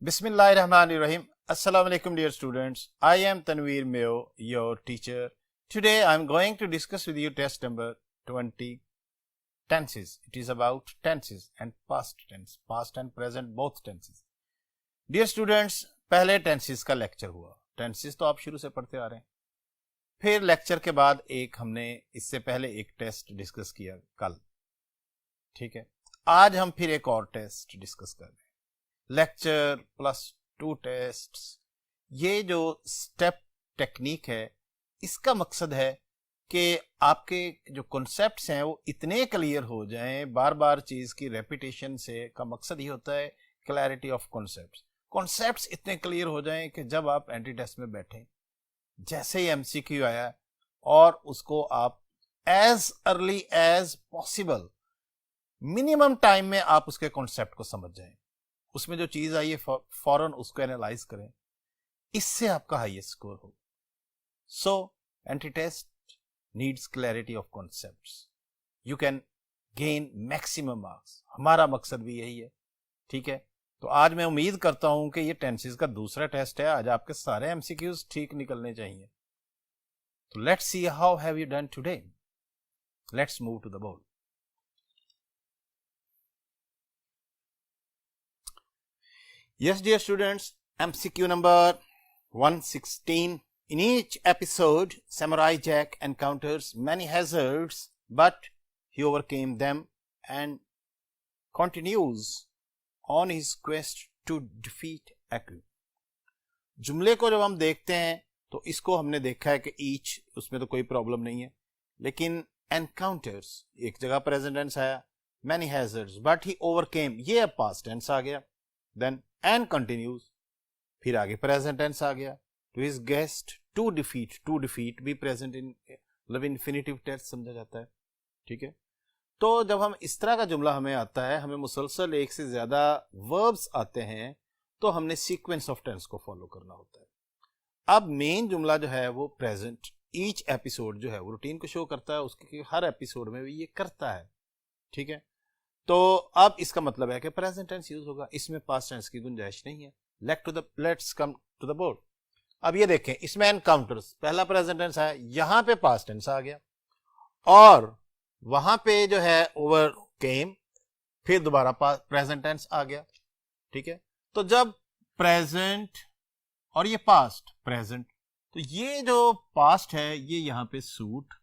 Bismillahirrahmanirrahim. Assalamu alaikum dear students. I am Tanveer Mayo, your teacher. Today I am going to discuss with you test number 20, tenses. It is about tenses and past tense, past and present both tenses. Dear students, पहले tenses का lecture हुआ. Tenses तो आप शुरू से पढ़ते आ रहे हैं. फिर लेक्चर के बाद हमने इससे पहले एक टेस्ट डिस्कस किया कल. ठीक है, आज हम फिर एक और टेस्ट डिस्कस कर रहे हैं. Lecture plus 2 test. ये जो स्टेप टेक्निक है, इसका मकसद है कि आपके जो कॉन्सेप्ट्स हैं वो इतने क्लियर हो जाएं. बार बार चीज की रेपिटेशन से का मकसद ही होता है क्लैरिटी ऑफ कॉन्सेप्ट्स. कॉन्सेप्ट्स इतने क्लियर हो जाएं कि जब आप एंटी टेस्ट में बैठें, जैसे ही एमसीक्यू आया और उसको आप as early as possible minimum time में आप उसके कॉन्सेप्ट को समझ जाएं. उसमें जो चीज आई है फौरन उसको एनालाइज करें, इससे आपका हाईएस्ट स्कोर हो. So entry test needs clarity of concepts. You can gain maximum marks. हमारा मकसद भी यही है. ठीक है, तो आज मैं उम्मीद करता हूं कि ये टेंसेस का दूसरा टेस्ट है. आज आपके सारे एमसीक्यूज ठीक निकलने चाहिए. तो let's see how have you done today. Let's move to the board. Yes, dear students, MCQ number 116. In each episode, Samurai Jack encounters many hazards, but he overcame them and continues on his quest to defeat Aku. जुमले को जब हम देखते हैं तो इसको हमने देखा है कि each, उसमें तो कोई प्रॉब्लम नहीं है. लेकिन encounters, एक जगह प्रेजेंट टेंस आया, many hazards, but he overcame, ये अब पास्ट टेंस आ गया. Then and continues, फिर आगे प्रेजेंट टेंस आ गया. to his guest to defeat भी प्रेजेंट इन मतलब इन्फिनिटिव टेंस समझा जाता है. ठीक है, तो जब हम इस तरह का जुमला हमें आता है, हमें मुसलसल एक से ज्यादा वर्ब्स आते हैं, तो हमने सीक्वेंस ऑफ टेंस को फॉलो करना होता है. अब मेन जुमला जो है वो प्रेजेंट, ईच एपिसोड जो है वो रूटीन को शो करता है, उसके हर एपिसोड में भी ये करता है. ठीक है, तो अब इसका मतलब है कि प्रेजेंट टेंस यूज होगा, इसमें पास्ट टेंस की गुंजाइश नहीं है. Let's come to the board. अब ये देखें, इसमें एनकाउंटर्स पहला प्रेजेंट टेंस है, यहां पे पास्ट टेंस आ गया, और वहां पे जो है ओवर केम, फिर दोबारा प्रेजेंट टेंस आ गया. ठीक है, तो जब प्रेजेंट और ये पास्ट प्रेजेंट, तो ये जो पास्ट है ये यहां पे सूट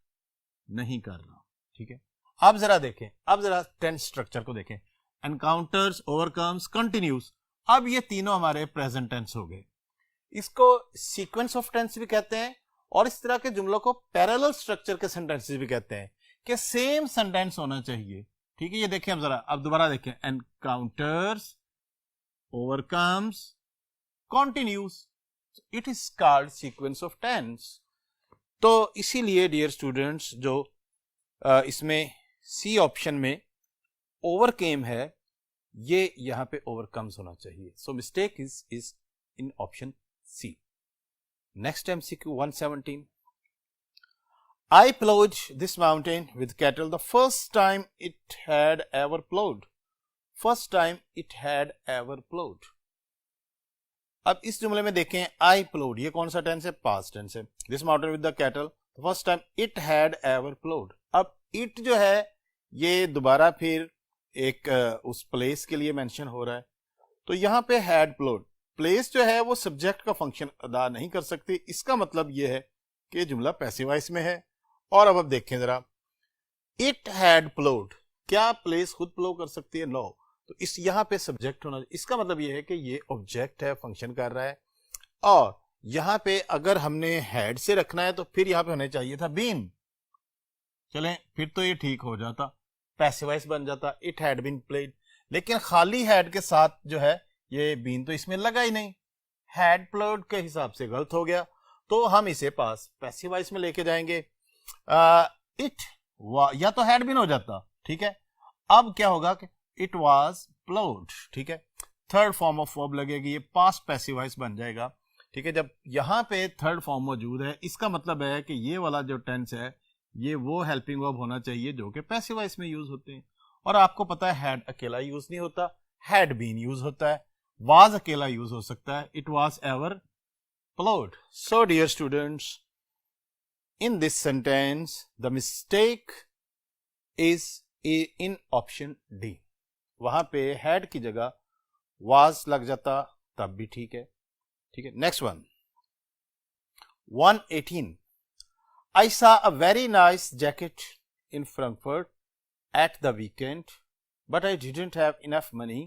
नहीं कर रहा. ठीक है, अब जरा देखें, अब जरा टेंस स्ट्रक्चर को देखें. Encounters, overcomes, continues. अब ये तीनों हमारे प्रेजेंट टेंस हो गए. इसको सीक्वेंस ऑफ टेंस भी कहते हैं, और इस तरह के जुमलों को पैरेलल स्ट्रक्चर के सेंटेंसेस भी कहते हैं कि सेम सेंटेंस होना चाहिए. ठीक है, ये देखें अब जरा, अब दोबारा देखें. Encounters, overcomes, continues. It is called sequence of tenses. तो इसीलिए डियर स्टूडेंट्स, जो इसमें सी ऑप्शन में ओवरकेम है, ये यहां पे ओवरकम्स होना चाहिए. So mistake is in option C. Next MCQ 117. I plowed this mountain with cattle the first time it had ever plowed. First time it had ever plowed. अब इस जुमले में देखें, I plowed, ये कौन सा टेंस है? पास्ट टेंस है. This mountain with the cattle the first time it had ever plowed. अब it जो है ये दोबारा फिर एक उस प्लेस के लिए मेंशन हो रहा है. तो यहां पे had plowed, प्लेस जो है वो सब्जेक्ट का फंक्शन अदा नहीं कर सकती. इसका मतलब ये है कि जुमला पैसिव वॉइस में है. और अब देखें जरा, इट हैड प्लोड, क्या प्लेस खुद प्लो कर सकती है? नो. तो इस यहां पे सब्जेक्ट होना, इसका मतलब ये है कि ये ऑब्जेक्ट है, फंक्शन कर रहा है. और यहां पे अगर हमने हैड से रखना है तो फिर यहां पे होने चाहिए था बीन. चलें, फिर तो ये ठीक हो जाता, पैसिव वॉइस बन जाता, इट हैड बीन प्लेड. लेकिन खाली हैड के साथ जो है ये बीन तो इसमें लगा ही नहीं, हैड प्लोड के हिसाब से गलत हो गया. तो हम इसे पास पैसिव वॉइस में लेके जाएंगे. इट या तो हैड बीन हो जाता. ठीक है, अब क्या होगा कि इट वाज प्लोड. ठीक है, थर्ड फॉर्म ऑफ वर्ब लगेगी, ये पास्ट पैसिव वॉइस बन जाएगा. ठीक है, जब यहां पे थर्ड फॉर्म मौजूद है, इसका मतलब है कि ये वाला जो टेंस है ये वो हेल्पिंग वर्ब होना चाहिए जो कि पैसिव वॉइस में यूज होते हैं. और आपको पता है हैड अकेला यूज नहीं होता, हैड बीन यूज होता है. was अकेला यूज हो सकता है, it was ever plowed. So dear students, in this sentence the mistake is in option D. वहां पे had की जगह was लग जाता तब भी ठीक है. ठीक है, next one 118. I saw a very nice jacket in Frankfurt at the weekend, but I didn't have enough money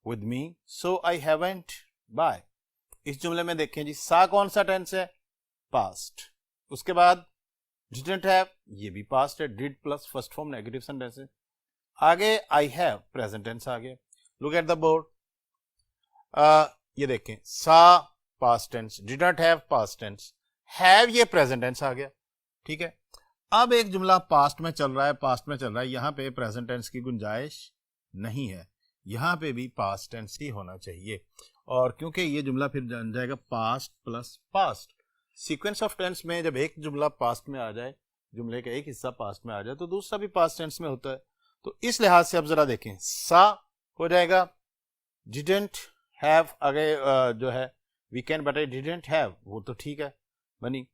with me, so I haven't buy. इस जुमले में देखें जी, सा कौन सा टेंस है? पास्ट. उसके बाद didn't have, ये भी पास्ट है, did plus first form negative sentence है. आगे I have प्रेजेंट टेंस आ गया. Look at the board. ये देखें, सा past tense, didn't have past tense, have ये प्रेजेंट टेंस आ गया. ठीक है, अब एक जुमला पास्ट में चल रहा है, यहां पे प्रेजेंट टेंस की गुंजाइश नहीं है, यहां पे भी पास्ट टेंस ही होना चाहिए. और क्योंकि ये जुमला फिर जान जाएगा past plus past. Sequence of tense में जब एक जुमला पास्ट में आ जाए, जुमले का एक हिस्सा पास्ट में आ जाए, तो दूसरा भी पास्ट टेंस में होता है. तो इस लिहाज से अब जरा देखें, सा हो जाएगा, डिडंट हैव आगे जो है weekend but I didn't have, वो तो ठीक है बनी.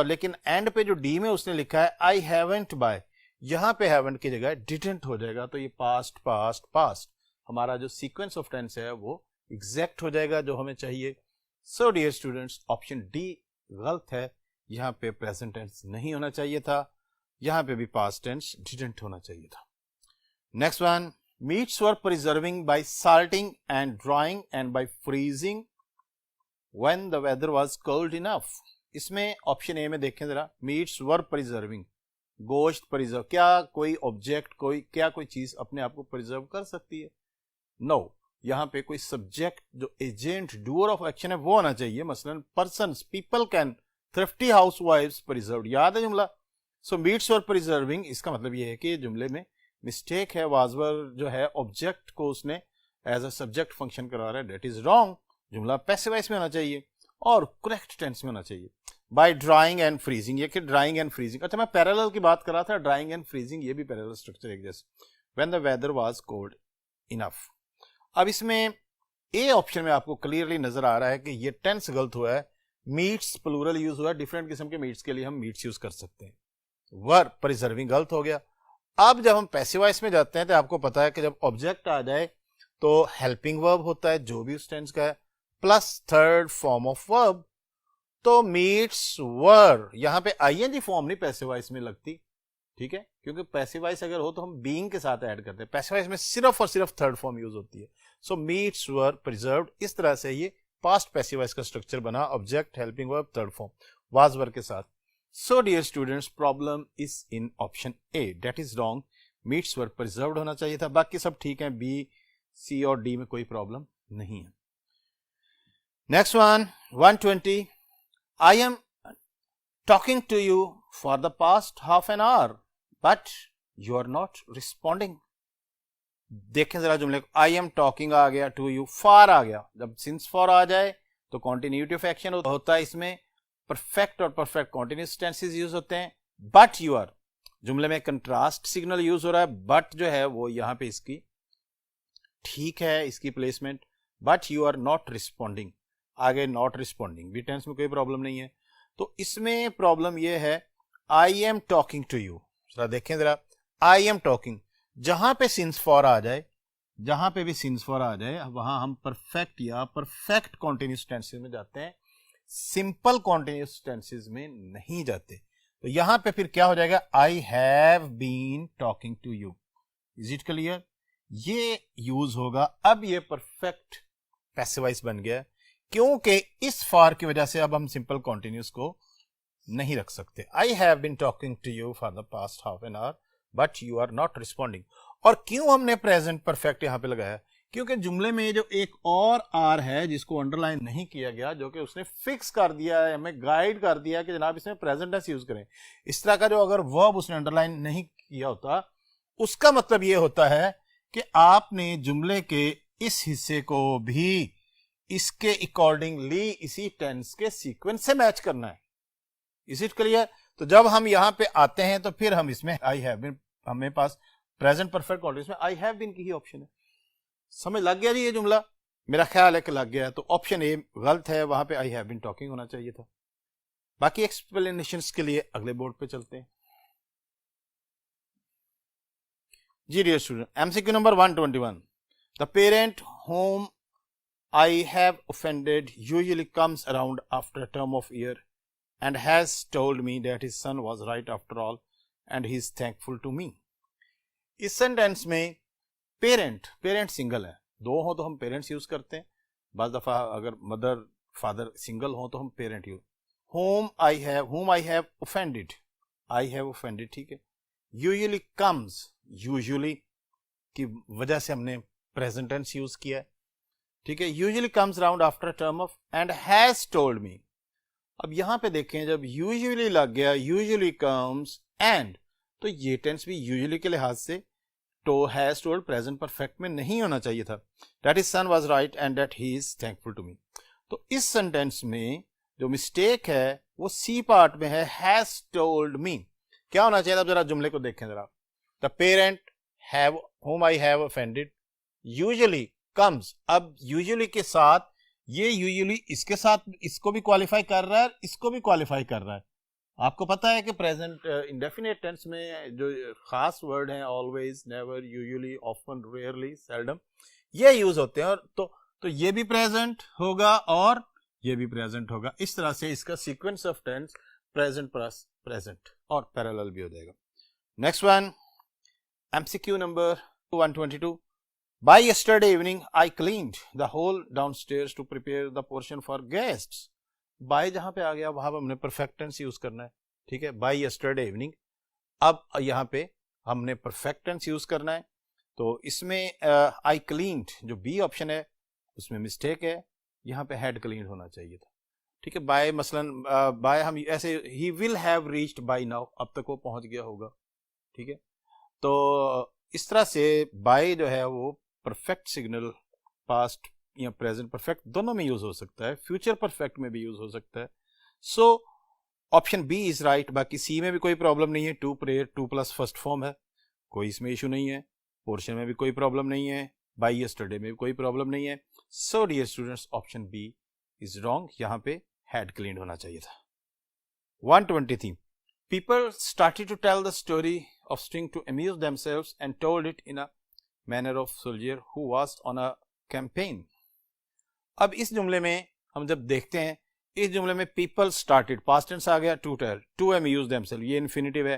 लेकिन एंड पे जो डी में उसने लिखा है आई हैवंट बाय, यहां पे हैवंट की जगह डिडंट हो जाएगा. तो ये पास्ट पास्ट पास्ट, हमारा जो सीक्वेंस ऑफ टेंस है वो एग्जैक्ट हो जाएगा जो हमें चाहिए. So dear students, option D गलत है. यहां पे प्रेजेंट टेंस नहीं होना चाहिए था, यहां पे भी पास्ट टेंस डिडंट होना चाहिए था. Next one, meats were preserving by salting and drying and by freezing when the weather was cold enough. इसमें ऑप्शन ए में देखें जरा, मीट्स वर प्रिजर्विंग, गोश्त प्रिजर्व, क्या कोई ऑब्जेक्ट कोई चीज अपने आप को प्रिजर्व कर सकती है? नो. यहां पे कोई सब्जेक्ट जो एजेंट डूअर ऑफ एक्शन है वो होना चाहिए. मसलन पर्सन्स, पीपल कैन, थ्रिफ्टी हाउसवाइफ्स प्रिजर्व, याद है जुमला. सो मीट्स वर प्रिजर्विंग, इसका मतलब ये है कि जुमले में मिस्टेक है. वाजवर जो है ऑब्जेक्ट को उसने एज अ सब्जेक्ट फंक्शन करा रहा है, दैट इज रॉन्ग. जुमला पैसिव वॉइस में होना चाहिए और करेक्ट टेंस में होना चाहिए. बाय ड्राइंग एंड फ्रीजिंग, ये कि ड्राइंग एंड फ्रीजिंग, अच्छा मैं पैरेलल की बात कर रहा था, ड्राइंग एंड फ्रीजिंग ये भी पैरेलल स्ट्रक्चर एक जैसे. When the weather was cold enough. अब इसमें ए ऑप्शन में आपको क्लियरली नजर आ रहा है कि ये टेंस गलत हुआ है. मीट्स प्लूरल यूज हुआ है, डिफरेंट किस्म के मीट्स के लिए हम मीट्स यूज कर सकते हैं. वर प्रिजर्विंग गलत हो गया. अब जब हम पैसिव वॉइस में जाते हैं तो आपको पता है कि जब ऑब्जेक्ट आ जाए तो हेल्पिंग वर्ब होता है जो भी उस टेंस का है, plus third form of verb. तो मीट्स वर, यहां पे आईएनजी फॉर्म नहीं पैसिव वॉइस में लगती. ठीक है, क्योंकि पैसिव वॉइस अगर हो तो हम बीइंग के साथ ऐड करते हैं, पैसिव वॉइस में सिर्फ और सिर्फ थर्ड फॉर्म यूज होती है. सो मीट्स वर प्रिजर्व्ड, इस तरह से ये पास्ट पैसिव वॉइस का स्ट्रक्चर बना, object helping verb third form was were के साथ. So dear students, problem is in option A, that is wrong. Meats were preserved होना चाहिए था, बाकी सब ठीक है, बी सी और डी में कोई प्रॉब्लम नहीं है. Next one 120. I am talking to you for the past half an hour, but you are not responding. देखें जरा जुमले को, I am talking आ गया, to you for आ गया. जब since for आ जाए तो continuity of action होता है. इसमें perfect और perfect continuous tenses यूज होते हैं. but you are, जुमले में कंट्रास्ट सिग्नल यूज हो रहा है, but जो है वो यहां पे इसकी ठीक है, इसकी placement. but you are not responding, आगे नॉट रिस्पॉन्डिंग भी टेंस में कोई प्रॉब्लम नहीं है. तो इसमें प्रॉब्लम यह है, I am talking to you. जरा देखें जरा, आई एम टॉकिंग, जहां पे सिंस फॉर आ जाए, जहां पे भी सिंस फॉर आ जाए वहां हम परफेक्ट या परफेक्ट कॉन्टिन्यूस टेंसेस में जाते हैं, सिंपल कॉन्टिन्यूस टेंसेस में नहीं जाते. तो यहां पे फिर क्या हो जाएगा, I have been talking to you. Is it clear? ये यूज होगा. अब ये परफेक्ट पैसिव वॉइस बन गया क्योंकि इस फॉर की वजह से अब हम सिंपल कॉन्टिन्यूस को नहीं रख सकते. I have been talking to you for the past half an hour but you are not responding. और क्यों हमने प्रेजेंट परफेक्ट यहां पे लगाया? क्योंकि जुमले में जो एक और आर है जिसको अंडरलाइन नहीं किया गया, जो कि उसने फिक्स कर दिया है, हमें गाइड कर दिया कि जनाब इसमें प्रेजेंट टेंस यूज करें. इस तरह का जो अगर वर्ब उसने अंडरलाइन नहीं किया होता, उसका मतलब ये होता है कि आपने जुमले के इस हिस्से को भी इसके अकॉर्डिंगली इसी टेंस के सीक्वेंस से मैच करना है. Is it clear? तो जब हम यहां पे आते हैं तो फिर हम इसमें आई हैव बीन, हमें पास प्रेजेंट परफेक्ट कॉन्टिन्यूस में आई हैव बीन की ही ऑप्शन है. समझ लग गया जी ये जुमला? मेरा ख्याल है कि लग गया, तो ऑप्शन ए गलत है, वहां पे आई हैव बीन टॉकिंग होना चाहिए था। बाकी एक्सप्लेनेशंस के लिए अगले बोर्ड पे चलते हैं। जी dear student, MCQ number 121, the parent home I have offended usually comes around after a term of year and has told me that his son was right after all and he is thankful to me. इस sentence में parent single है, दो हो तो हम parents use करते हैं, बाज़ दफा अगर मदर फादर सिंगल हो तो हम parent use. whom I have offended, ठीक है। यूजुअली कम्स, यूजुअली की वजह से हमने प्रेजेंट टेंस यूज किया है, ठीक है। Usually comes round after term of and has told me. अब यहां पे देखें, जब यूजुअली लग गया यूजुअली कम्स एंड, तो ये टेंस भी यूजुअली के लिहाज से तो हैज टोल्ड प्रेजेंट परफेक्ट में नहीं होना चाहिए था। That is son was right and that he is thankful to me. तो इस सेंटेंस में जो मिस्टेक है वो सी पार्ट में है, हैज टोल्ड मी। क्या होना चाहिए? अब जरा जुमले को देखें जरा। The parent have whom I have offended usually comes. अब यूजुअली के साथ ये यूजुअली इसके साथ इसको भी क्वालिफाई कर रहा है, इसको भी क्वालिफाई कर रहा है। आपको पता है कि प्रेजेंट इंडेफिनिट टेंस में जो खास वर्ड हैं always, never, usually, often, rarely, seldom, ये यूज होते हैं। और तो ये भी प्रेजेंट होगा और ये भी प्रेजेंट होगा। इस तरह से इसका sequence of tense present plus present और पैरेलल भी हो जाएगा। Next one, MCQ number 122, By yesterday evening, I cleaned the whole downstairs to prepare the portion for guests. By जहां पे आ गया वहां पे हमने perfect tense यूज करना है, ठीक है। By yesterday evening, अब यहां पे हमने perfect tense यूज करना है। तो इसमें I cleaned जो B ऑप्शन है उसमें मिस्टेक है, यहां पे had cleaned होना चाहिए था, ठीक है। by मसलन by हम ऐसे he will have reached by now, अब तक वो पहुंच गया होगा, ठीक है। तो इस तरह से by जो है वो परफेक्ट सिग्नल, पास्ट या प्रेजेंट परफेक्ट दोनों में यूज हो सकता है, फ्यूचर परफेक्ट में भी यूज हो सकता है। So option B is right. बाकी सी में भी कोई प्रॉब्लम नहीं है, to prayer, to plus first form है, कोई इसमें इशू नहीं है। पोर्शन में भी कोई प्रॉब्लम नहीं है, बाय यस्टरडे में भी कोई प्रॉब्लम नहीं है। So dear students, option B is wrong, यहाँ पे हैड क्लीन्ड होना चाहिए था। 123, people started to tell the story of string to amuse themselves and told it in a manner of soldier who was on a campaign. अब इस जुमले में हम जब देखते हैं, इस जुमले में पीपल स्टार्टेड, पास्ट टेंस आ गया, to tell, to amuse themselves ये इन्फिनिटिव है,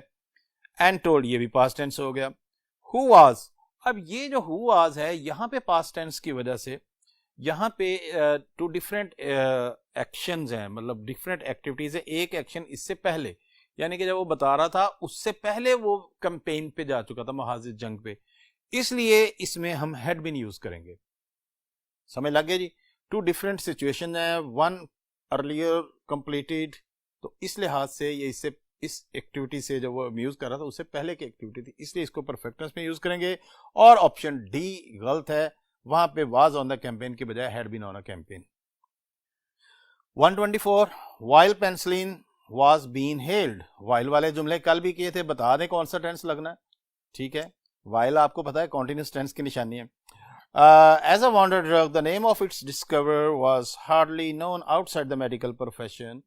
एंड टोल्ड ये भी पास्ट टेंस हो गया। हु वाज, अब ये जो हु वाज है यहाँ पे पास्ट टेंस की वजह से यहाँ पे टू डिफरेंट एक्शंस हैं, मतलब डिफरेंट एक्टिविटीज है। एक एक्शन इससे पहले, यानी कि जब वो बता रहा था उससे पहले वो कैंपेन पे जा चुका था, महाजिर जंग पे, इसलिए इसमें हम हैड बीन यूज करेंगे। समझ लग गया जी? टू डिफरेंट सिचुएशन है, वन अर्लियर कंप्लीटेड, तो इस लिहाज से ये इससे इस एक्टिविटी से जब वो यूज कर रहा था उससे पहले की एक्टिविटी थी, इसलिए इसको परफेक्टनेस में यूज करेंगे। और ऑप्शन डी गलत है, वहां पे वाज ऑन द कैंपेन की बजाय had been on a campaign. 124, while penicillin was been held. While वाले जुमले कल भी किए थे, बता दें कौन सा टेंस लगना है, ठीक है। वाइल आपको पता है कॉन्टिन्यूस टेंस की निशानी है। As a wonder drug, the name of its discover was hardly known outside the medical profession.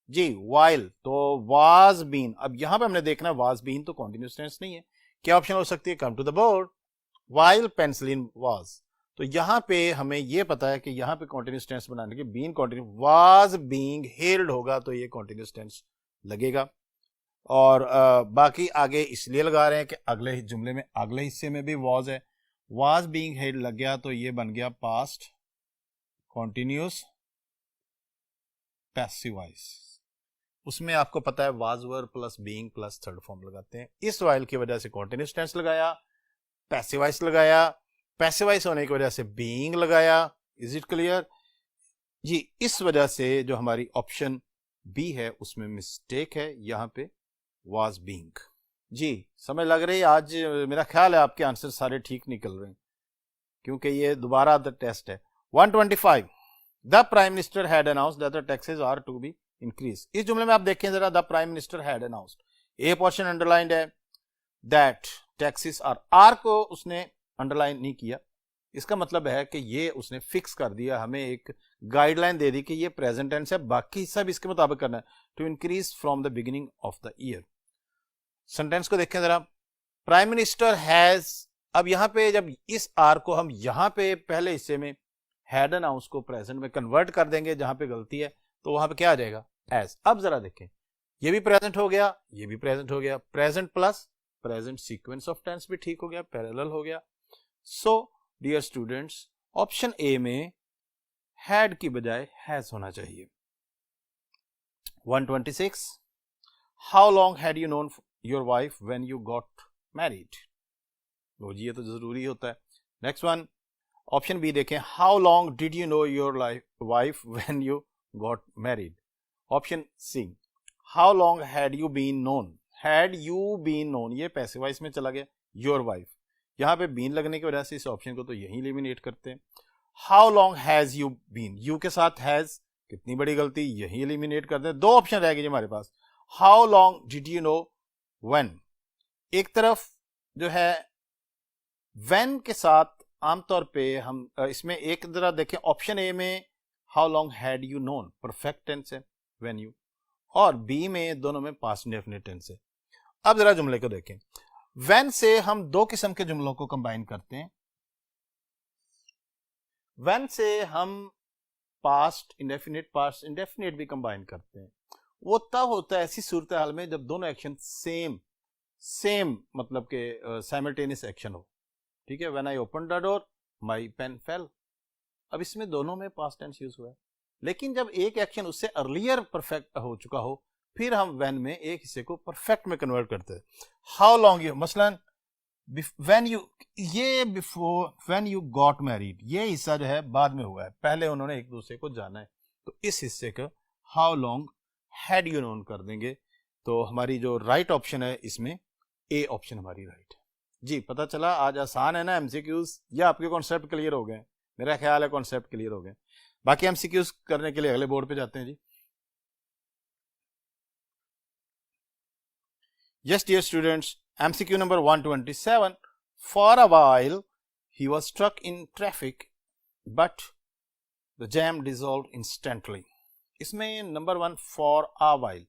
जी, वाइल तो वाज बीन, अब यहां पे हमने देखना वाज बीन तो कॉन्टिन्यूस टेंस नहीं है, क्या ऑप्शन हो सकती है? Come to the board. While penicillin was, तो यहां पे हमें ये पता है कि यहां पे कॉन्टिन्यूस टेंस बनाने के been continuous, was being held होगा तो ये कॉन्टिन्यूस टेंस लगेगा। और बाकी आगे इसलिए लगा रहे हैं कि अगले जुमले में अगले हिस्से में भी वाज है, वाज बीइंग हेल्ड लग गया तो ये बन गया पास्ट कॉन्टिन्यूस पैसिव वॉइस। उसमें आपको पता है was were plus being plus third form लगाते हैं। इस वाइल की वजह से कॉन्टिन्यूस टेंस लगाया, पैसिव वॉइस लगाया, पैसिव वॉइस होने की वजह से बीइंग लगाया। इज इट क्लियर जी? इस वजह से जो हमारी ऑप्शन बी है उसमें मिस्टेक है, यहां पे was being। जी समझ लग रही है? आज मेरा ख्याल है आपके आंसर सारे ठीक निकल रहे हैं क्योंकि ये दोबारा द टेस्ट है। 125, the prime minister had announced that the taxes are to be increase. इस जुमले में आप देखें जरा, the prime minister had announced, a portion underlined है, दैट टैक्सेस आर को उसने अंडरलाइन नहीं किया, इसका मतलब है कि ये उसने फिक्स कर दिया, हमें एक गाइडलाइन दे दी कि ये प्रेजेंट टेंस है, बाकी सब इसके मुताबिक करना है। To increase from the beginning of the year. Sentence को देखें जरा। प्राइम मिनिस्टर हैज, अब यहां पे जब इस आर को हम यहां पे पहले हिस्से में हैड अनाउंस को प्रेजेंट में कन्वर्ट कर देंगे, जहां पे गलती है तो वहां पे क्या आ जाएगा, एज। अब जरा देखें, ये भी प्रेजेंट हो गया, ये भी प्रेजेंट हो गया, present plus present sequence of tense भी ठीक हो गया, पैरेलल हो गया। So dear students, option A में हैड की बजाय हैज होना चाहिए। 126, how long had you known your wife when you got married. लो जी, ये तो जरूरी होता है। नेक्स्ट वन, ऑप्शन बी देखें, how long did you know your wife when you got married. Option C, how long had you been known, had you been known, ये passive voice में चला गया, योर वाइफ, यहां पे been लगने की वजह से इस ऑप्शन को तो यही एलिमिनेट करते हैं। How long has you been, you के साथ हैज, कितनी बड़ी गलती, यही एलिमिनेट करते हैं। दो ऑप्शन रह गए हमारे पास। How long did you know when, एक तरफ जो है व्हेन के साथ आमतौर पे हम इसमें एक जरा देखें, ऑप्शन ए में how long had you known perfect tense है व्हेन यू, और बी में दोनों में पास्ट इंडेफिनिट टेंस है। अब जरा जुमले को देखें। व्हेन से हम दो किस्म के जुमलों को कंबाइन करते हैं। व्हेन से हम पास्ट इंडेफिनिट भी कंबाइन करते हैं। वो तब होता है ऐसी सूरत हाल में जब दोनों एक्शन सेम मतलब के साइमल्टेनियस एक्शन हो। ठीक है, when I open the door my pen fell. अब इसमें दोनों में पास्ट टेंस यूज हुआ है, लेकिन जब एक एक्शन उससे अर्लियर परफेक्ट हो चुका हो, फिर हम व्हेन में एक हिस्से को परफेक्ट में कन्वर्ट करते हैं। हाउ लॉन्ग यू, मसलन व्हेन यू, ये before when you got married, ये हिस्सा जो है बाद में हुआ है, पहले उन्होंने एक दूसरे को जाना है, तो इस हिस्से का how long had you known कर देंगे। तो हमारी जो राइट ऑप्शन है इसमें ए ऑप्शन हमारी राइट है जी। पता चला आज आसान है ना एमसीक्यूज, या आपके कॉन्सेप्ट क्लियर हो गए? मेरा ख्याल है कॉन्सेप्ट क्लियर हो गए। बाकी एमसीक्यूज करने के लिए अगले बोर्ड पे जाते हैं जी। Yes, dear students, MCQ number 127. For a while, he was stuck in traffic, but the jam dissolved instantly. इसमें number one for a while.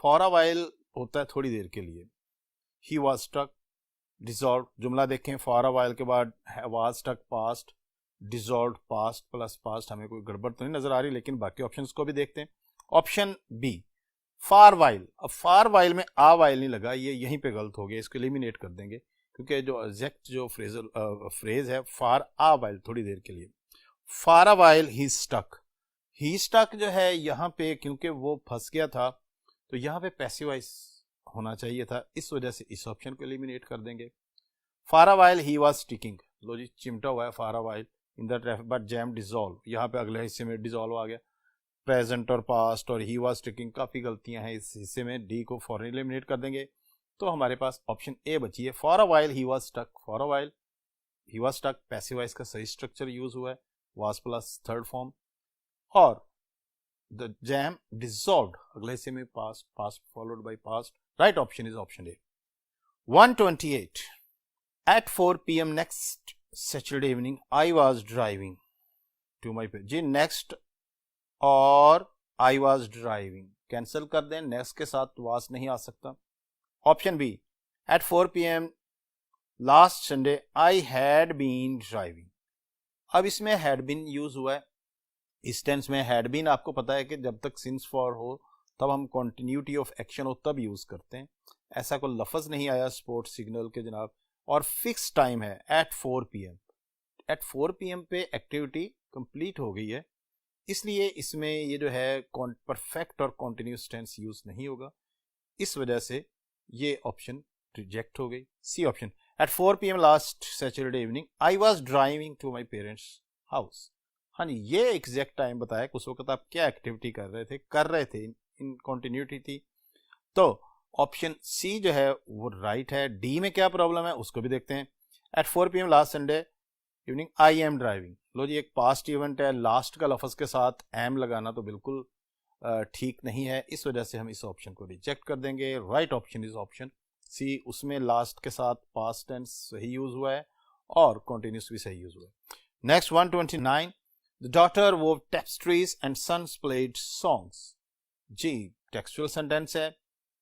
For a while होता है थोड़ी देर के लिए। He was stuck, dissolved. जुमला देखें, for a while के बाद was stuck past, dissolved past plus past, हमें कोई गड़बड़ तो नहीं नजर आ रही, लेकिन बाकी ऑप्शंस को भी देखते हैं। ऑप्शन बी फार वाइल। अब फार वाइल में आ वाइल नहीं लगा, ये यहीं पे गलत हो गया, इसको एलिमिनेट कर देंगे, क्योंकि जो एग्जैक्ट जो फ्रेज है फार आ वाइल, थोड़ी देर के लिए। For a while he stuck, he stuck जो है यहाँ पे क्योंकि वो फंस गया था, तो यहाँ पे पैसिव वॉइस होना चाहिए था, इस वजह से इस ऑप्शन को एलिमिनेट कर देंगे। For a while he was sticking, लो जी चिमटा हुआ है for a while in the traffic but jam dissolve, यहाँ पे अगले हिस्से में डिसॉल्व आ गया। प्रेजेंट और पास्ट और ही वाज स्टिकिंग, काफी गलतियां हैं इस हिस्से में, डी को फॉरन एलिमिनेट कर देंगे। तो हमारे पास ऑप्शन ए बची है, for a while he was stuck. For a while he was stuck, passive voice का सही स्ट्रक्चर यूज हुआ है, वाज प्लस थर्ड फॉर्म, और द जैम डिसॉल्व्ड अगले हिस्से में past, past followed by past. Right option is option A. 128 at 4 p.m. next Saturday evening I was driving to my place। जी next और I was driving cancel कर दें, next के साथ was नहीं आ सकता। Option B at 4 p.m. last Sunday I had been driving। अब इसमें had been यूज हुआ है, इस टेंस में had been आपको पता है कि जब तक सिंस फॉर हो तब हम कॉन्टिन्यूटी ऑफ एक्शन हो तब यूज करते हैं, ऐसा कोई लफ्ज नहीं आया स्पोर्ट सिग्नल के जनाब। और फिक्स टाइम है एट 4 PM। एट 4 PM पे एक्टिविटी कंप्लीट हो गई है, इसलिए इसमें ये जो है परफेक्ट और कॉन्टिन्यूस टेंस यूज नहीं होगा, इस वजह से ये ऑप्शन रिजेक्ट हो गई। C option at 4 PM last Saturday evening I was driving to my parents house. हाँ जी, ये एग्जैक्ट टाइम बताया कि उस वक्त आप क्या एक्टिविटी कर रहे थे, इन कॉन्टिन्यूटी थी। तो ऑप्शन सी जो है वो राइट है। डी में क्या प्रॉब्लम है उसको भी देखते हैं। At 4 PM last Sunday evening I am driving, लो जी एक पास्ट इवेंट है, लास्ट का लफ्ज के साथ एम लगाना तो बिल्कुल ठीक नहीं है, इस वजह से हम इस ऑप्शन को रिजेक्ट कर देंगे। Right option is option C, उसमें लास्ट के साथ पास्ट टेंस सही यूज हुआ है और continuous भी सही यूज हुआ। Next 129, the daughter wove tapestries and sons played songs। जी टेक्सचुअल सेंटेंस है,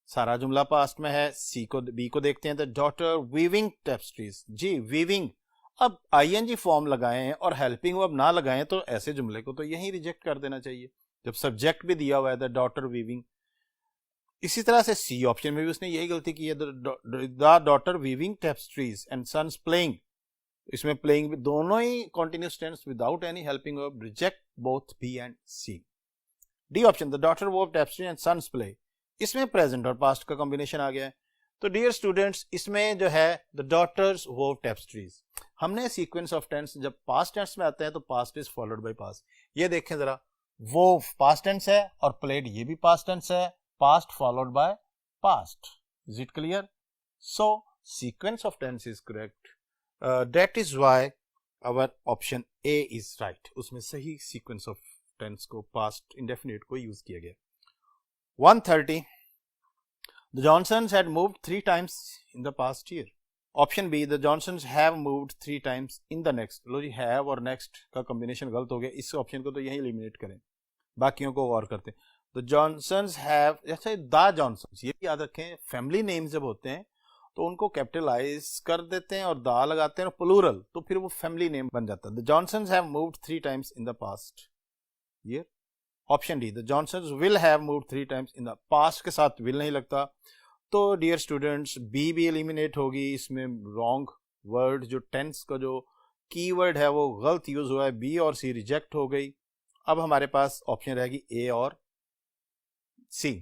सारा जुमला पास्ट में है। बी को देखते हैं, द डॉटर वीविंग टेप्स्ट्रीज। जी वीविंग, अब आईएनजी फॉर्म लगाएं और हेल्पिंग वर्ब ना लगाएं तो ऐसे जुमले को तो यही रिजेक्ट कर देना चाहिए जब सब्जेक्ट भी दिया हुआ है द डॉटर वीविंग। इसी तरह से सी ऑप्शन में भी उसने यही गलती की है, the daughter weaving tapestries and sons playing. इसमें प्लेइंग भी दोनों ही continuous tense without any helping verb, reject both B and C. D option, the daughter wove tapestry and sons play, इसमें प्रेजेंट और पास्ट का कॉम्बिनेशन आ गया है। तो डियर स्टूडेंट्स, इसमें जो है द डॉटर्स वोव टेप्स्ट्रीज, हमने सीक्वेंस ऑफ टेंस जब पास्ट टेंस में आते हैं तो past is followed by past. ये देखें जरा, वोव पास्ट टेंस है और प्लेड ये भी पास्ट टेंस है, past followed by past. Is it clear? So sequence of tense is correct, that is why our option A is right. उसमें सही सीक्वेंस ऑफ टेंस को पास्ट इंडेफिनिट को use किया गया। 130, the Johnsons had moved 3 times in the past year। Option B, the Johnsons have moved 3 times in the next। लो जी, have और next का कॉम्बिनेशन गलत हो गया, इस ऑप्शन को तो यही एलिमिनेट करें, बाकियों को गौर करते हैं। The Johnsons have, अच्छा the Johnsons, ये भी याद रखें, फैमिली नेम्स जब होते हैं तो उनको कैपिटलाइज कर देते हैं और दा लगाते हैं प्लूरल, तो फिर वो फैमिली नेम बन जाता है। The Johnsons have moved 3 times in the past year। Option D, the Johnsons will have moved 3 times in the past, के साथ विल नहीं लगता, तो डियर स्टूडेंट्स बी भी एलिमिनेट होगी। इसमें रॉन्ग वर्ड, जो टेंस का जो कीवर्ड है वो गलत यूज हुआ है, बी और सी रिजेक्ट हो गई। अब हमारे पास ऑप्शन रहेगी ए और सी।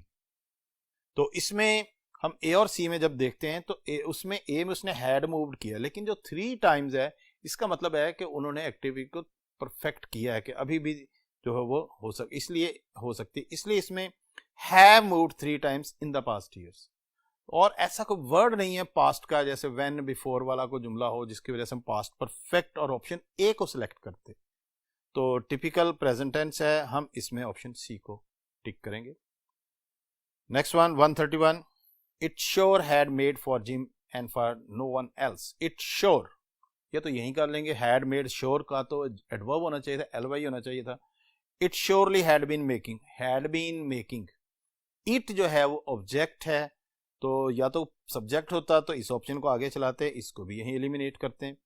तो इसमें हम ए और सी में जब देखते हैं तो उसमें ए में उसने हैड मूव्ड किया, लेकिन जो 3 टाइम्स है इसका मतलब है कि उन्होंने एक्टिविटी को परफेक्ट किया है, कि अभी भी जो है वो हो सकती है, इसलिए इसमें have moved 3 times in the past years. और ऐसा कोई वर्ड नहीं है पास्ट का जैसे व्हेन बिफोर वाला कोई जुमला हो जिसकी वजह से हम पास्ट परफेक्ट और ऑप्शन ए को सिलेक्ट करते। तो टिपिकल प्रेजेंट टेंस है, हम इसमें ऑप्शन सी को टिक करेंगे। Next one 131, it sure had made for Jim and for no one else. It sure, ये तो यहीं कर लेंगे, हैड मेड, श्योर का तो एडवर्ब होना चाहिए था, एलवाई होना चाहिए था। It surely had been making, had been making. It जो है वो ऑब्जेक्ट है, तो या तो सब्जेक्ट होता तो इस ऑप्शन को आगे चलाते, इसको भी यहीं एलिमिनेट करते हैं।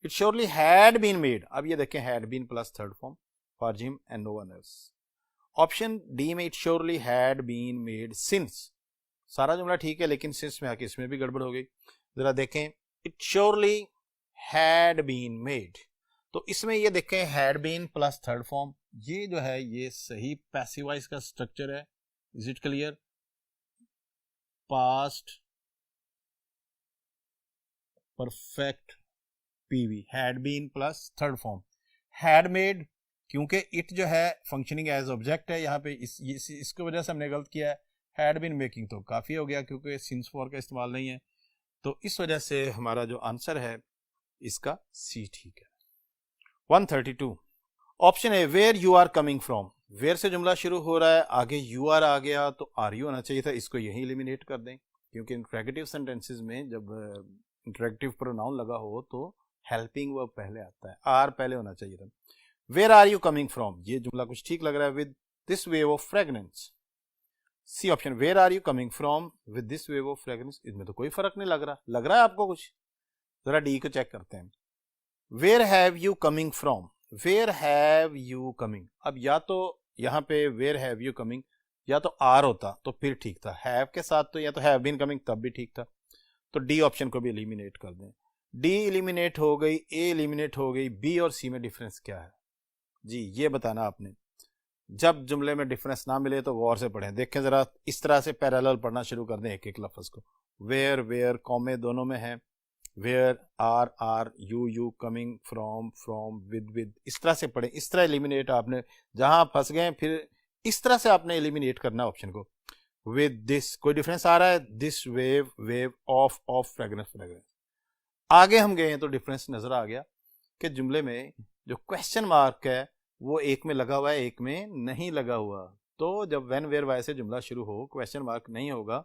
It surely had been made, अब ये देखें had been plus third form for Jim and no one else. Option D में it surely had been made since, सारा जुमला ठीक है लेकिन सिंस में आके इसमें भी गड़बड़ हो गई। जरा देखें, it surely had been made, तो इसमें ये देखें had been plus third form, ये जो है ये सही पैसिव वॉइस का स्ट्रक्चर है। Is it clear? Past perfect PV, had been plus third form. Had made, क्योंकि इट जो है फंक्शनिंग एज ऑब्जेक्ट है यहाँ पे, इसकी वजह से हमने गलत किया है। हैड बीन मेकिंग तो काफी हो गया क्योंकि सिंस फॉर का इस्तेमाल नहीं है, तो इस वजह से हमारा जो आंसर है इसका सी ठीक है। 132, option A, where you are coming from. Where से जुमला शुरू हो रहा है, आगे यू आर आ गया तो आर यू होना चाहिए था, इसको यही एलिमिनेट कर दें, क्योंकि इंट्रैगेटिव सेंटेंसेस में जब इंट्रैगेटिव प्रोनाउन लगा हो तो हेल्पिंग वर्ब पहले आता है, आर पहले होना चाहिए था। Where are you coming from, ये जुमला कुछ ठीक लग रहा है, with this wave of fragrance. C option, where are you coming from with this wave of fragrance, इसमें तो कोई फर्क नहीं लग रहा है आपको कुछ? जरा डी को चेक करते हैं। Where have you coming from, where have you coming, अब या तो यहाँ पे वेयर हैव यू कमिंग या तो आर होता तो फिर ठीक था, हैव के साथ तो या तो हैव बीन कमिंग तब भी ठीक था, तो डी ऑप्शन को भी एलिमिनेट कर दें। डी एलिमिनेट हो गई, ए एलिमिनेट हो गई, बी और सी में डिफरेंस क्या है जी, ये बताना आपने। जब जुमले में डिफरेंस ना मिले तो गौर से पढ़ें, देखें जरा, इस तरह से पैरेलल पढ़ना शुरू कर दें एक एक लफ्ज को। वेयर वेयर कॉमे दोनों में है, where are are, you coming from with, इस तरह से पढ़ें, इस तरह एलिमिनेट आपने, जहां फंस गए फिर इस तरह से आपने एलिमिनेट करना ऑप्शन को। विद दिस कोई डिफरेंस आ रहा है, दिस वेव ऑफ फ्रेगनेंस। आगे हम गए हैं तो डिफरेंस नजर आ गया कि जुमले में जो क्वेश्चन मार्क है वो एक में लगा हुआ है, एक में नहीं लगा हुआ। तो जब व्हेन वेयर वाई से जुमला शुरू हो, क्वेश्चन मार्क नहीं होगा,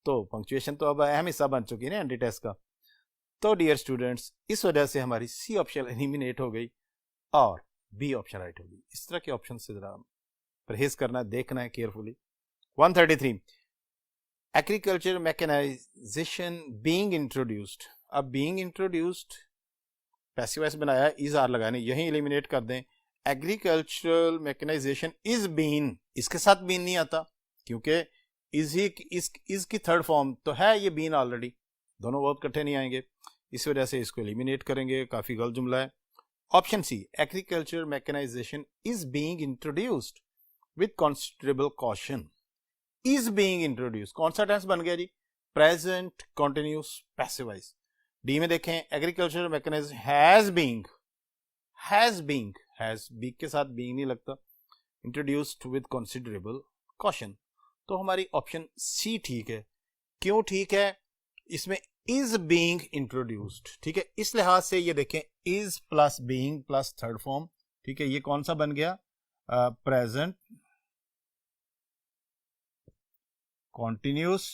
तो पंक्चुएशन तो अब अहम हिस्सा बन चुकी है ना एंटी टेस्ट का। तो डियर स्टूडेंट्स, इस वजह से हमारी सी ऑप्शन एलिमिनेट हो गई और बी ऑप्शन राइट होगी। इस तरह के ऑप्शन से जरा परहेज करना, देखना है carefully. 133, agriculture mechanization being introduced. अब बीइंग इंट्रोड्यूस्ड पैसिव वॉइस बनाया, इज आर लगाने, यही एलिमिनेट कर दें। एग्रीकल्चरल मैकेनाइजेशन इज बीन, इसके साथ बीन नहीं आता क्योंकि इज ही इज की थर्ड फॉर्म तो है ये बीन ऑलरेडी, दोनों वर्ब इकट्ठे नहीं आएंगे, इस वजह से इसको एलिमिनेट करेंगे। काफी गलत जुमला है। Option C, agriculture mechanisation is being introduced with considerable caution. Is being introduced कौन सा टेंस बन गया जी? Present continuous passive voice. D में देखें, agriculture mechanisation has being, has being के साथ बीइंग नहीं लगता, इंट्रोड्यूस्ड विद कंसिडरेबल कॉशन। तो हमारी ऑप्शन सी ठीक है। क्यों ठीक है? इसमें इज बीइंग इंट्रोड्यूस्ड, ठीक है, इस लिहाज से ये देखें, is plus being plus third form, ठीक है, ये कौन सा बन गया? प्रेजेंट कॉन्टिन्यूस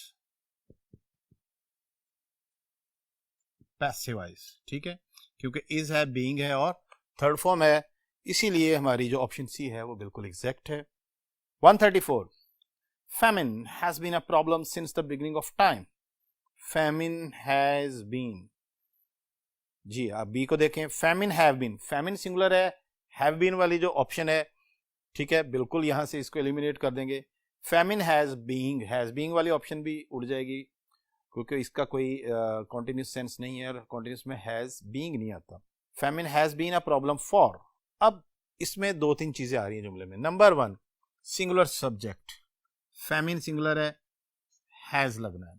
पैसिव वॉइस, ठीक है, क्योंकि इज है, बीइंग है और थर्ड फॉर्म है, इसीलिए हमारी जो ऑप्शन सी है वो बिल्कुल एग्जैक्ट है। 134, famine has been a problem since the beginning of time. famine has been, जी आप बी को देखें, famine have been, famine singular है, have been वाली जो ऑप्शन है, ठीक है, बिल्कुल यहां से इसको एलिमिनेट कर देंगे। famine has being वाली ऑप्शन भी उड़ जाएगी क्योंकि इसका कोई कॉन्टिन्यूस सेंस नहीं है और कॉन्टिन्यूस में हैज बीइंग नहीं आता। famine has been a problem for, अब इसमें दो तीन चीजें आ रही हैं जुमले में। Number 1, singular subject, famine singular है, हैज लगना है।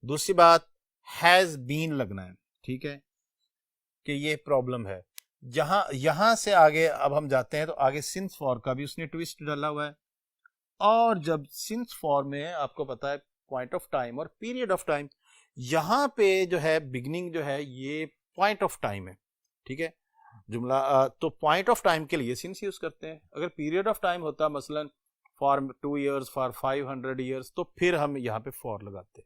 दूसरी बात, हैज बीन लगना है, ठीक है, कि ये प्रॉब्लम है। यहां से आगे अब हम जाते हैं तो आगे सिंस फॉर का भी उसने ट्विस्ट डाला हुआ है, और जब सिंस फॉर में आपको पता है पॉइंट ऑफ टाइम और पीरियड ऑफ टाइम, यहां पे जो है बिगनिंग जो है ये पॉइंट ऑफ टाइम है, ठीक है, जुमला तो पॉइंट ऑफ टाइम के लिए सिंस यूज करते हैं। अगर पीरियड ऑफ टाइम होता मसलन फॉर 2 years, फॉर 500 years, तो फिर हम यहाँ पे फॉर लगाते,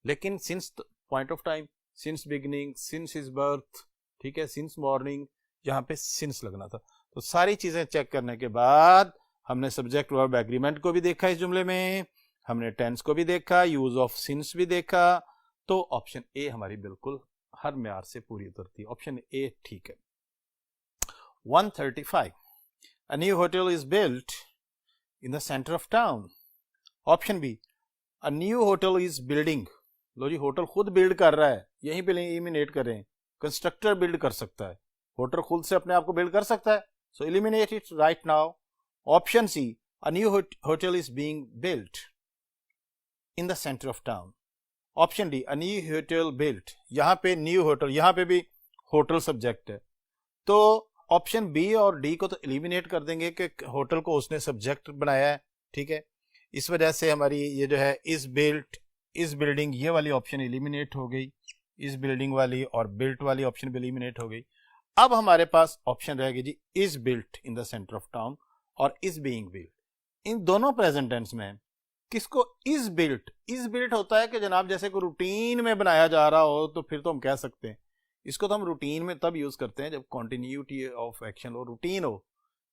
लेकिन since point of time, since beginning, since his birth, ठीक है, सिंस मॉर्निंग, यहाँ पे सिंस लगना था। तो सारी चीजें चेक करने के बाद हमने सब्जेक्ट वर्ब एग्रीमेंट को भी देखा इस जुमले में, हमने टेंस को भी देखा, यूज ऑफ सिंस भी देखा, तो ऑप्शन ए हमारी बिल्कुल हर म्यार से पूरी उतरती है, ऑप्शन ए ठीक है। 135, a new hotel is built in the center of town. Option B, a new hotel is building, लो जी होटल खुद बिल्ड कर रहा है, यहीं पे एलिमिनेट कर रहे हैं, कंस्ट्रक्टर बिल्ड कर सकता है, होटल खुद से अपने आप को बिल्ड कर सकता है, so eliminate it right now. Option C, a new hotel is being built in the center of town. Option D, a new hotel built, यहाँ पे न्यू होटल, यहाँ पे भी होटल सब्जेक्ट है, तो ऑप्शन बी और डी को तो एलिमिनेट कर देंगे कि होटल को उसने सब्जेक्ट बनाया है, ठीक है, इस वजह से हमारी ये जो है इज बिल्ट, इज बिल्डिंग, ये वाली ऑप्शन एलिमिनेट हो गई, इज बिल्डिंग वाली और बिल्ट वाली ऑप्शन भी एलिमिनेट हो गई। अब हमारे पास ऑप्शन रहेगी जी is built in the centre of town और इज बीइंग बिल्ट। इन दोनों प्रेजेंट टेंस में किसको इज बिल्ट होता है कि जनाब जैसे कोई रूटीन में बनाया जा रहा हो, तो फिर तो हम कह सकते हैं, इसको तो हम रूटीन में तब यूज करते हैं जब कॉन्टिन्यूटी ऑफ एक्शन हो, रूटीन हो,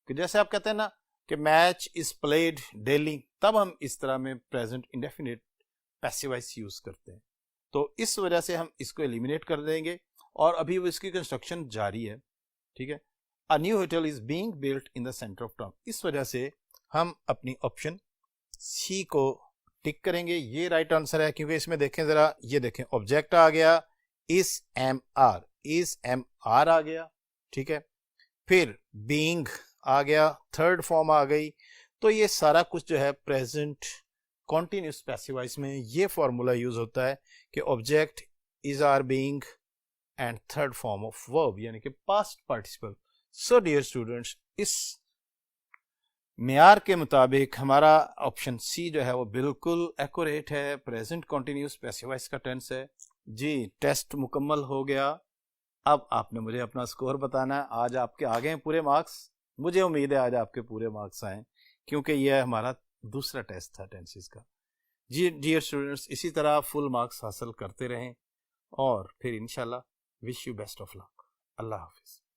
कि जैसे आप कहते हैं ना कि मैच इज प्लेड डेली, तब हम इस तरह में present indefinite passive voice use करते हैं। तो इस वजह से हम इसको एलिमिनेट कर देंगे और अभी वो इसकी कंस्ट्रक्शन जारी है, ठीक है। A new hotel is being built in the centre of town, इस वजह से हम अपनी ऑप्शन सी को टिक करेंगे, ये राइट आंसर है, क्योंकि इसमें देखें जरा, ये देखें ऑब्जेक्ट आ गया इज एम आर आ गया, ठीक है, फिर बीइंग आ गया, थर्ड फॉर्म आ गई, तो ये सारा कुछ जो है प्रेजेंट कॉन्टिन्यूस पैसिव वॉइस में ये फॉर्मूला यूज होता है कि object is are being and third form of verb, यानी कि past participle. So dear students, इस मेयार के मुताबिक हमारा ऑप्शन सी जो है वो बिल्कुल एक्यूरेट है, प्रेजेंट कॉन्टिन्यूस पैसिव वॉइस का टेंस है जी। टेस्ट मुकम्मल हो गया, अब आपने मुझे अपना स्कोर बताना है। आज आपके आ गए हैं पूरे मार्क्स, मुझे उम्मीद है आज आपके पूरे मार्क्स आए, क्योंकि यह हमारा दूसरा टेस्ट था टेंसेस का। जी डियर स्टूडेंट्स, इसी तरह फुल मार्क्स हासिल करते रहें और फिर इंशाल्लाह wish you best of luck. अल्लाह हाफिज़।